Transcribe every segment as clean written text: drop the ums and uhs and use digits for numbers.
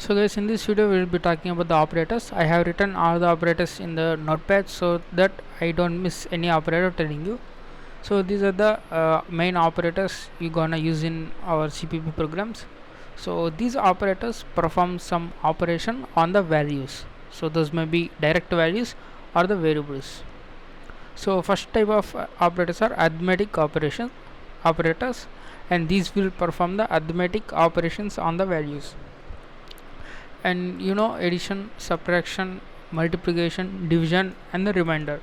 So guys, in this video we will be talking about the operators. I have written all the operators in the notepad so that I don't miss any operator telling you. So these are the main operators you gonna use in our CPP programs. So these operators perform some operation on the values. So those may be direct values or the variables. So first type of operators are arithmetic operators, and these will perform the arithmetic operations on the values. And you know, addition, subtraction, multiplication, division, and the remainder.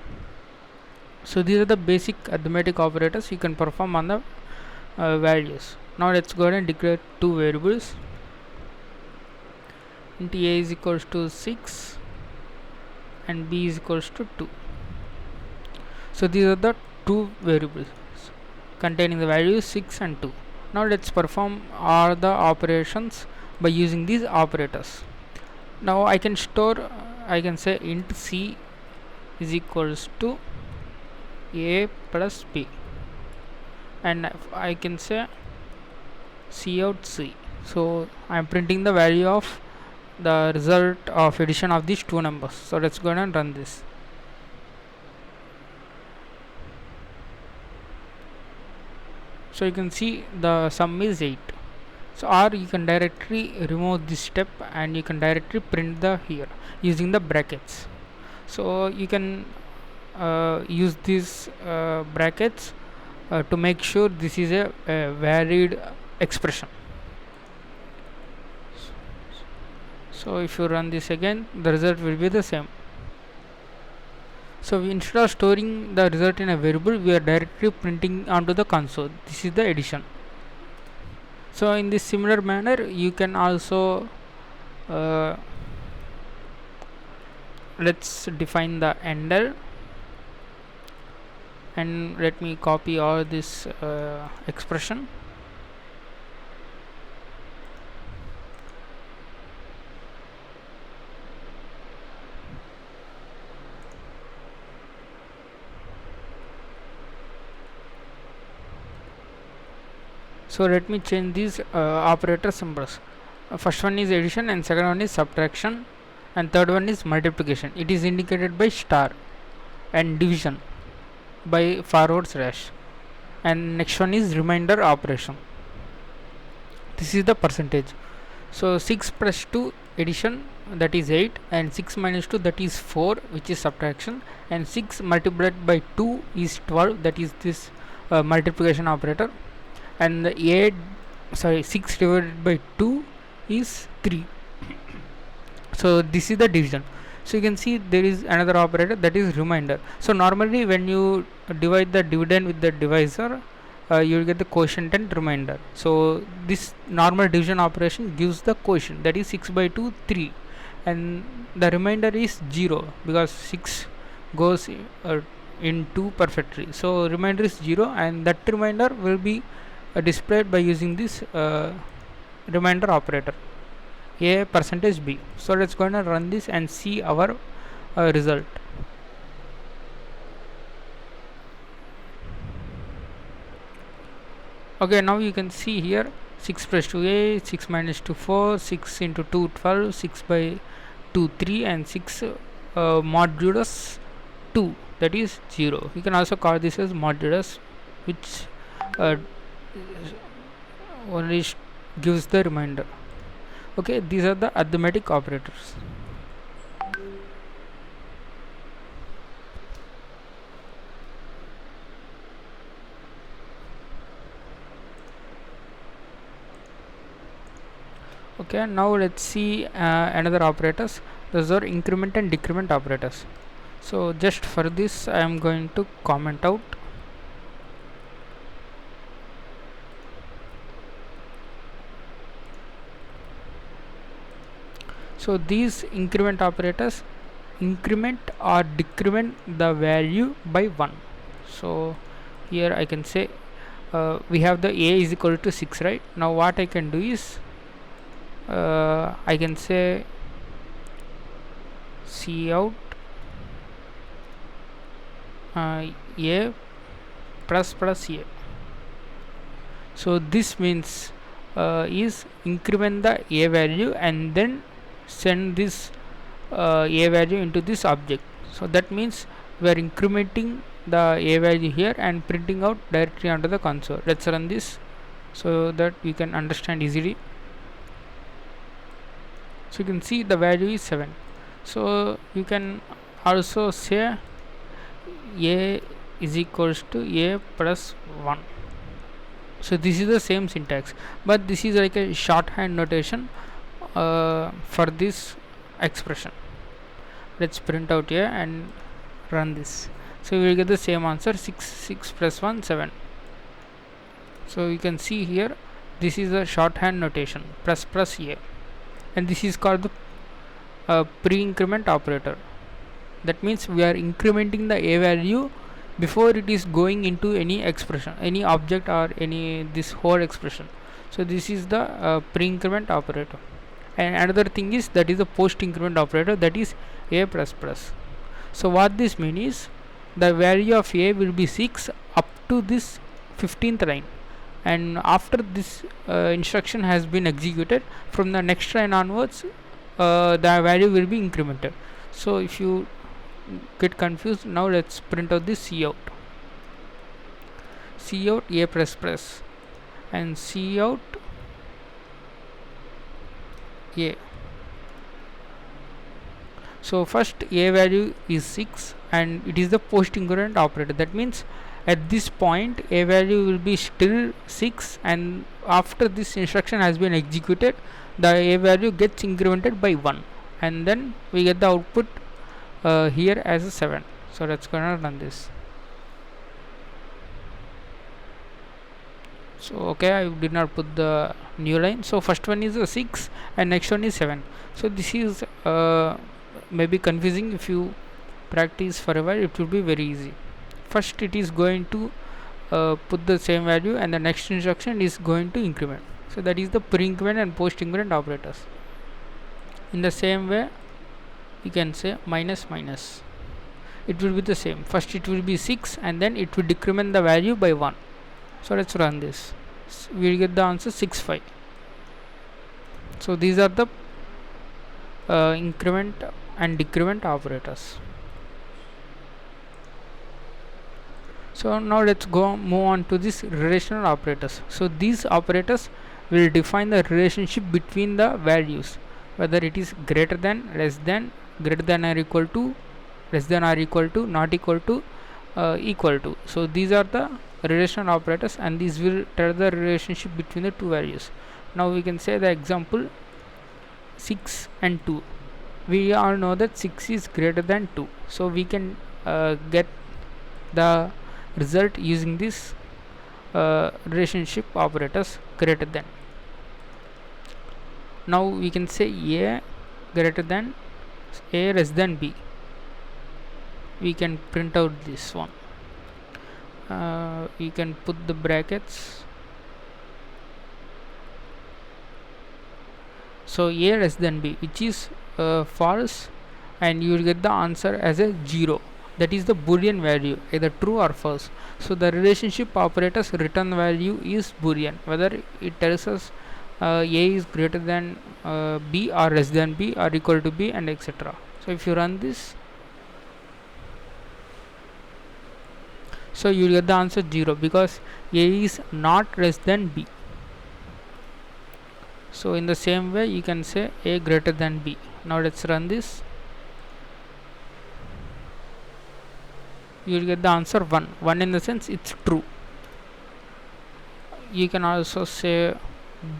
So these are the basic arithmetic operators you can perform on the values. Now let's go ahead and declare two variables. Int a is equals to 6 and b is equals to 2. So these are the two variables containing the values 6 and 2. Now let's perform all the operations by using these operators. Now I can say int c is equals to a plus b, and I can say cout c. So I am printing the value of the result of addition of these two numbers. So let's go ahead and run this. So you can see the sum is 8. So or you can directly remove this step and you can directly print the here using the brackets. So you can use these brackets to make sure this is a varied expression. So if you run this again, the result will be the same. So instead of storing the result in a variable, we are directly printing onto the console. This is the addition. So in this similar manner, you can also let's define the ender, and let me copy all this expression. So let me change these operator symbols. First one is addition, and second one is subtraction, and third one is multiplication. It is indicated by star, and division by forward slash, and next one is remainder operation. This is the percentage. So 6 plus 2 addition, that is 8, and 6 minus 2, that is 4, which is subtraction, and 6 multiplied by 2 is 12, that is this multiplication operator, and the 6 divided by 2 is 3. So this is the division. So you can see there is another operator, that is remainder. So normally when you divide the dividend with the divisor, you will get the quotient and remainder. So this normal division operation gives the quotient, that is 6 by 2 3, and the remainder is 0 because 6 goes in 2 perfectly. So remainder is 0, and that remainder will be displayed by using this remainder operator, a percentage b. So let's go and run this and see our result. Okay, now you can see here 6 plus 2 8, 6 minus 2 4, 6 into 2 12, 6 by 2 3, and 6 modulus 2, that is 0. You can also call this as modulus, which only gives the remainder. Okay, these are the arithmetic operators. Okay, now let's see another operators. Those are increment and decrement operators. So just for this I am going to comment out. So these increment operators increment or decrement the value by 1. So here I can say we have the a is equal to 6, right? Now what I can do is I can say cout a plus plus a. So this means is increment the a value and then send this a value into this object. So that means we are incrementing the a value here and printing out directly onto the console. Let's run this so that we can understand easily. So you can see the value is 7. So you can also say a is equals to a plus 1. So this is the same syntax, but this is like a shorthand notation for this expression. Let's print out here and run this. So we will get the same answer, 6 plus 1 7. So you can see here this is a shorthand notation, plus plus a, and this is called the pre-increment operator. That means we are incrementing the a value before it is going into any expression, any object or any this whole expression. So this is the pre-increment operator. And another thing is that is the post increment operator, that is a plus plus. So what this means is the value of a will be 6 up to this 15th line, and after this instruction has been executed, from the next line onwards the value will be incremented. So if you get confused, now let's print out this cout a plus plus and cout a. So first a value is 6 and it is the post increment operator. That means at this point a value will be still 6, and after this instruction has been executed the a value gets incremented by 1, and then we get the output here as a 7. So let's go and run this. So okay, I did not put the new line. So first one is a 6 and next one is 7. So this is maybe confusing. If you practice for a while it will be very easy. First it is going to put the same value, and the next instruction is going to increment. So that is the pre-increment and post-increment operators. In the same way you can say minus minus, it will be the same. First it will be 6 and then it will decrement the value by 1. So let's run this. We will get the answer 6 5. So these are the increment and decrement operators. So now let's move on to this relational operators. So these operators will define the relationship between the values, whether it is greater than, less than, greater than or equal to, less than or equal to, not equal to, equal to. So these are the relational operators, and these will tell the relationship between the two values. Now we can say the example 6 and 2. We all know that 6 is greater than 2, so we can get the result using this relationship operators greater than. Now we can say a greater than, a less than b. We can print out this one. You can put the brackets. So a less than b, which is false, and you will get the answer as a 0. That is the Boolean value, either true or false. So the relationship operators return value is Boolean, whether it tells us a is greater than b or less than b or equal to b, and etc. So if you run this, so you will get the answer 0 because a is not less than b. So in the same way you can say a greater than b. Now let's run this. You will get the answer 1. 1 in the sense it's true. You can also say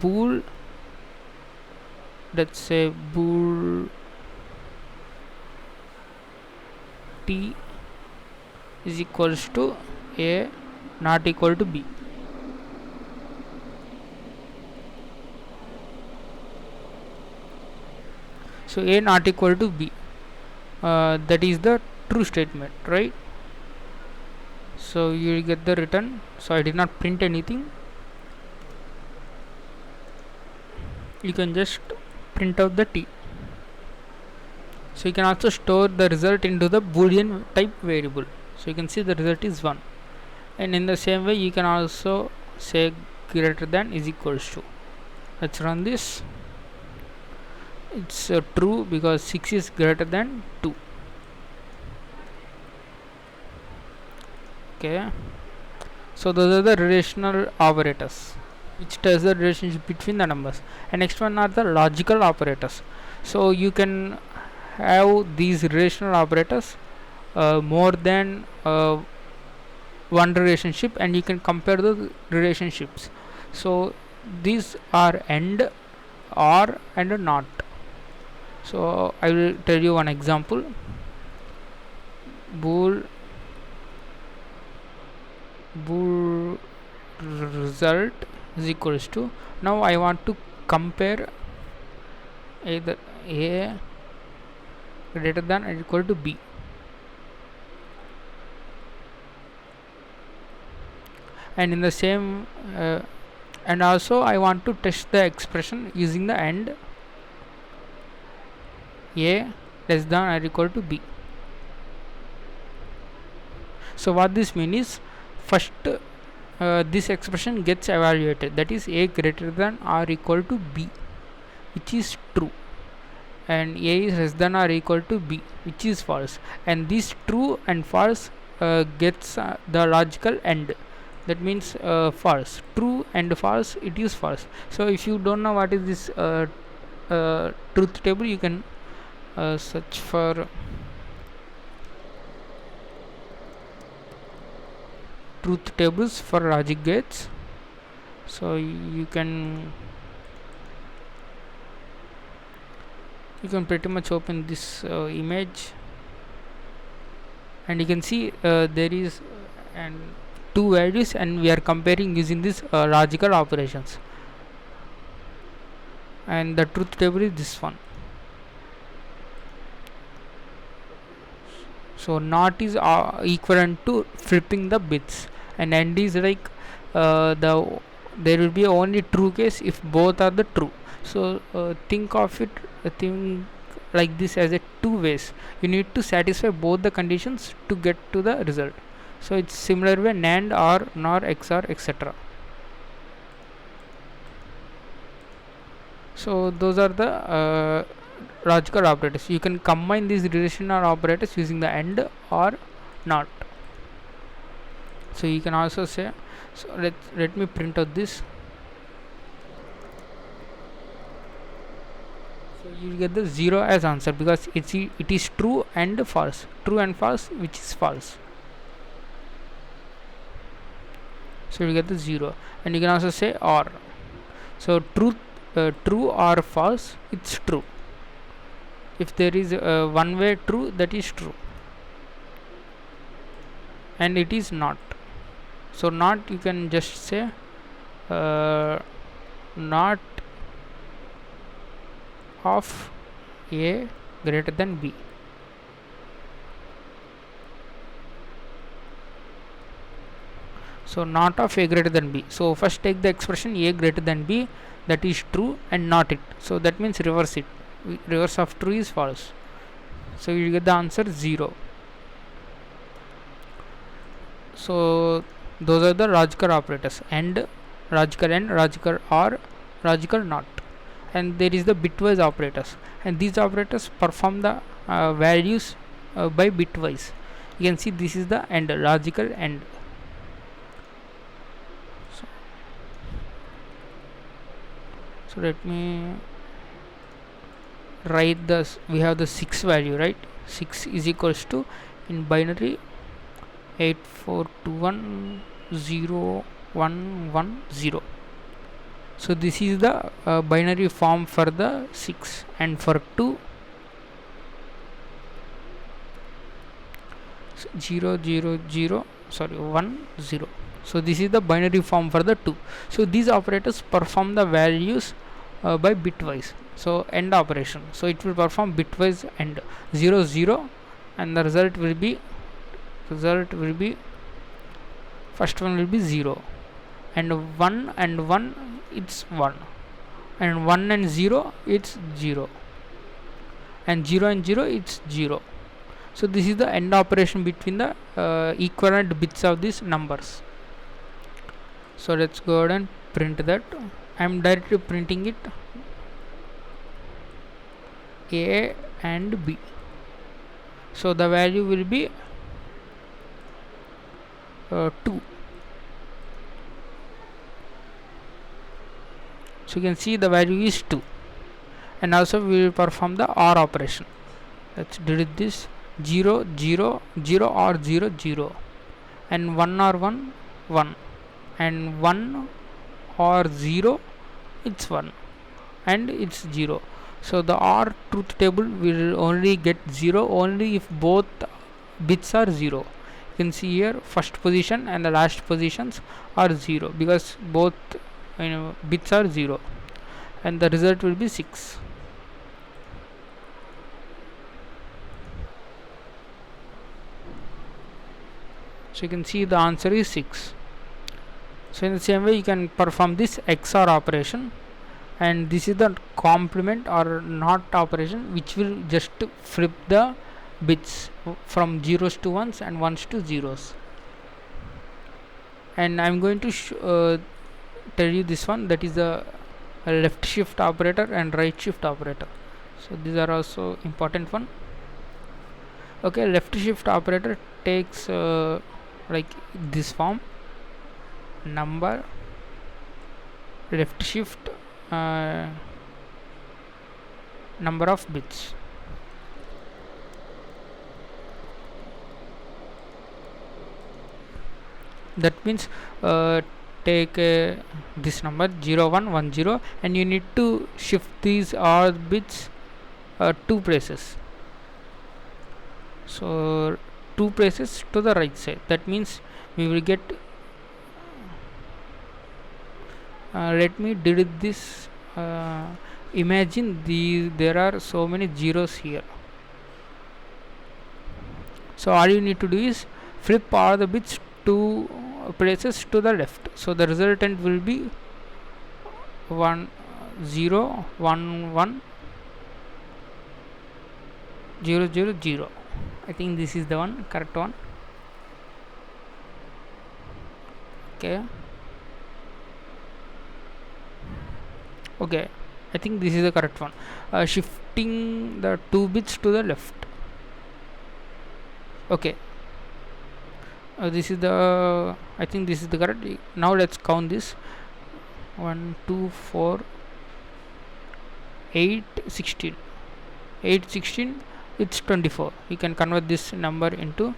bool, let's say bool t is equals to a not equal to b. So a not equal to b, that is the true statement, right? So you will get the return. So I did not print anything. You can just print out the t. So you can also store the result into the Boolean type variable. So you can see the result is 1. And in the same way you can also say greater than is equals to. Let's run this. It's true because 6 is greater than 2. Okay, so those are the relational operators which tells the relationship between the numbers. And next one are the logical operators. So you can have these relational operators more than one relationship, and you can compare the relationships. So these are AND, OR, and NOT. So I will tell you one example. Bool result is equals to, now I want to compare either A greater than or equal to B. And in the same and also I want to test the expression using the AND, A less than or equal to B. So what this means is, first this expression gets evaluated, that is A greater than or equal to B, which is true, and A is less than or equal to B, which is false. And this true and false gets the logical AND, that means false. True and false, it is false. So if you don't know what is this truth table, you can search for truth tables for logic gates. So you can pretty much open this image, and you can see there is and two values, and we are comparing using this logical operations, and the truth table is this one. So NOT is equivalent to flipping the bits, and AND is like there will be only true case if both are the true. So think of it like this as a two ways. You need to satisfy both the conditions to get to the result. So it's similar way NAND, OR, NOR, XOR, etc. So those are the logical operators. You can combine these relational operators using the AND or NOT. So you can also say, so let me print out this. So you will get the 0 as answer because it is true and false. True and false, which is false. So you get the 0. And you can also say OR. So true or false, it's true. If there is one way true, that is true, and it is not. So not, you can just say not of A greater than B. So not of A greater than B. So first take the expression A greater than B, that is true, and not it. So that means reverse it. Reverse of true is false. So you get the answer 0. So those are the logical operators: AND, logical AND, logical OR, logical NOT. And there is the bitwise operators, and these operators perform the values by bitwise. You can see this is the AND, logical AND. So let me write this. We have the 6 value, right? 6 is equals to, in binary, 84210110. So this is the binary form for the 6, and for 2, 10. So this is the binary form for the 2. So these operators perform the values by bitwise. So AND operation, so it will perform bitwise AND 0 0, and the result will be first one will be 0, and 1 and 1, it's 1, and 1 and 0, it's 0, and 0 and 0, it's 0. So this is the AND operation between the equivalent bits of these numbers. So let's go ahead and print that. I'm directly printing it A and B. So the value will be 2. So you can see the value is 2. And also we will perform the OR operation. Let's delete this. 0 0 0 or 0 0, and 1 or 1 1, and 1 or 0 it's 1, and it's 0. So the OR truth table will only get 0 only if both bits are 0. You can see here first position and the last positions are 0 because both bits are 0, and the result will be 6. So you can see the answer is 6. So in the same way you can perform this XOR operation, and this is the complement or not operation, which will just flip the bits from zeros to ones and ones to zeros. And I'm going to tell you this one, that is the left shift operator and right shift operator. So these are also important one. Okay, left shift operator takes like this form: number, left shift, number of bits. That means take this number 0 1 1 0, and you need to shift these all bits 2 places. So 2 places to the right side. That means we will get let me delete this. Imagine there are so many zeros here. So all you need to do is flip all the bits 2 places to the left. So the resultant will be 1 0 1 1 0 0 0. I think this is the one, correct one. Okay. Okay, I think this is the correct one. Shifting the 2 bits to the left. Okay. This is the, I think this is the correct. Now let's count this. 1 2 4 8 16. 8 16, it's 24. You can convert this number into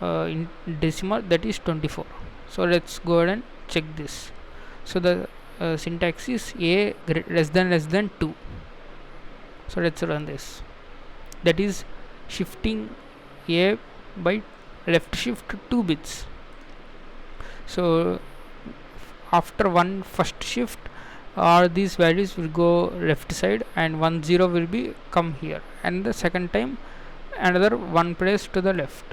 in decimal, that is 24. So let's go ahead and check this. So the syntax is a less than 2. So let's run this. That is shifting a by left shift 2 bits. So after one first shift, all these values will go left side, and 1 0 will be come here, and the second time another 1 place to the left.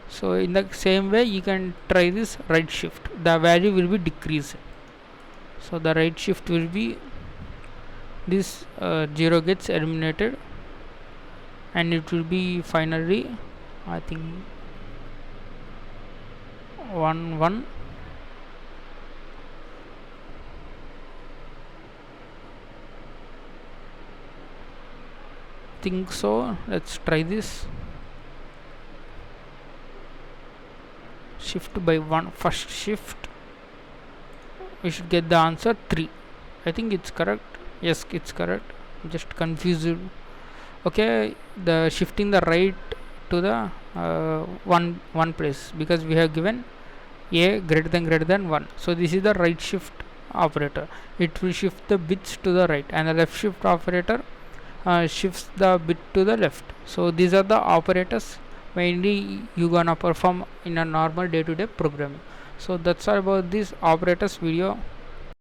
So in the same way you can try this right shift. The value will be decreased. So the right shift will be this 0 gets eliminated, and it will be finally, I think, 1 1. Think so. Let's try this. Shift by 1, first shift, we should get the answer 3. I think it's correct. Yes, it's correct. Just confused. Okay, the shifting the right to the one place, because we have given a greater than 1. So this is the right shift operator. It will shift the bits to the right, and the left shift operator shifts the bit to the left. So these are the operators mainly you gonna perform in a normal day-to-day programming. So that's all about this operators video.